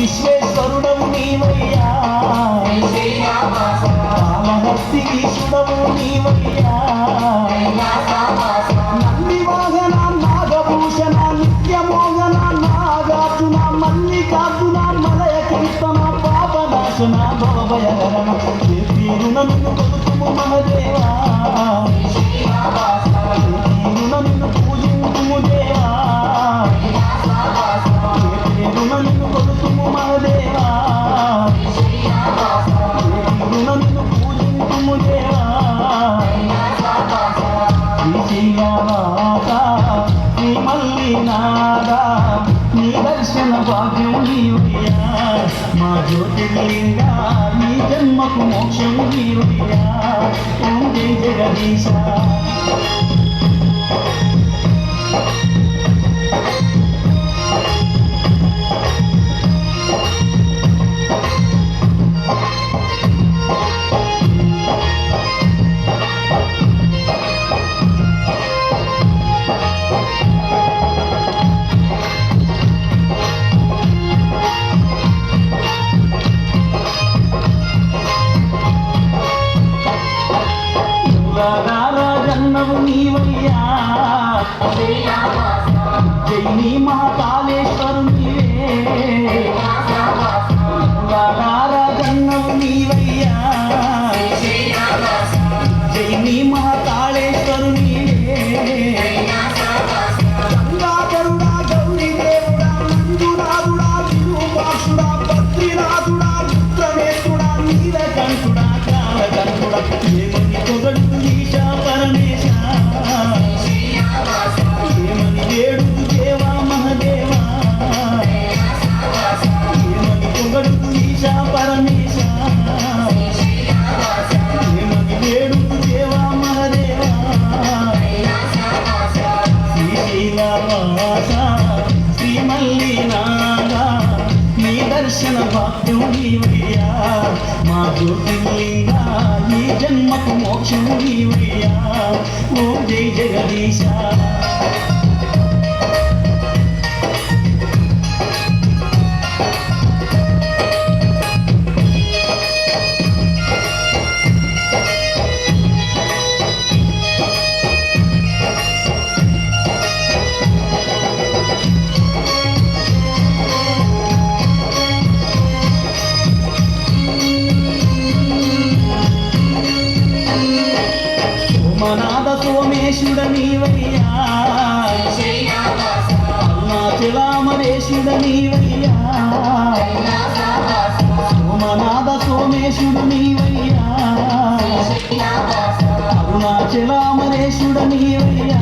విశ్వేశ్వరుడవు నీవయ్యా, కాళహస్తి ఈశుడవు నీవయ్యా, నంది వాహన నాగభూషణ నిత్యమోహన నాగార్జున మల్లికార్జున మలయ కీర్తన పాపనాశన భవభయహరణ తీరున నిన్ను కొలుతుము మహదేవా, తీరున నిన్ను పూజింతుము దేవా, తీరున నిన్ను కొలుతుము మహదేవా, తీరున నిన్ను పూజింతుము దేవా. శ్రీశైలవాస శ్రీ మల్లినాథ నీ దర్శన భాగ్యం నీవయ్యా, మా జ్యోతిర్లింగా నీ జన్మకు మోక్షం నీవయ్యా. ఓం జయ జగదీశ. రాజన్నవు నీవయ్యా, జై నీ మహాకాళేశ్వరు నీవే, రాజన్నవు నీవయ్యా, జై నీ మహాకాళేశ్వరు నీవే, గంగాధరుడా గౌరీ దేవుడా మంజునాథుడా విరూపాక్షుడా బద్రీనాథుడా రుద్రనేత్రుడా నీలకంఠుడా కాలకంఠుడా ఏమని పొగడు ఈశా పరమేశ, ఏమని వేడుకు దేవా మహదేవా, ఏమని పొగడు ఈశా పరమేశ, ఏమని వేడుకు దేవా మహదేవా. శ్రీశైలవాస శ్రీ మల్లినాథ నీ దర్శన భాగ్యం నీవయ్యా, మా జ్యోతిర్లింగా నీ జన్మకు మోక్షం నీవయ్యా. ఓం జై జగదీశ. సోమనాథ సోమేశుడ నీవయ్యా, అరుణాచలామరేశుడ నీవయ్యా, సోమనాథ సోమేశుడు నీవయ్యా, అరుణాచలామరేశుడ నీవయ్యా,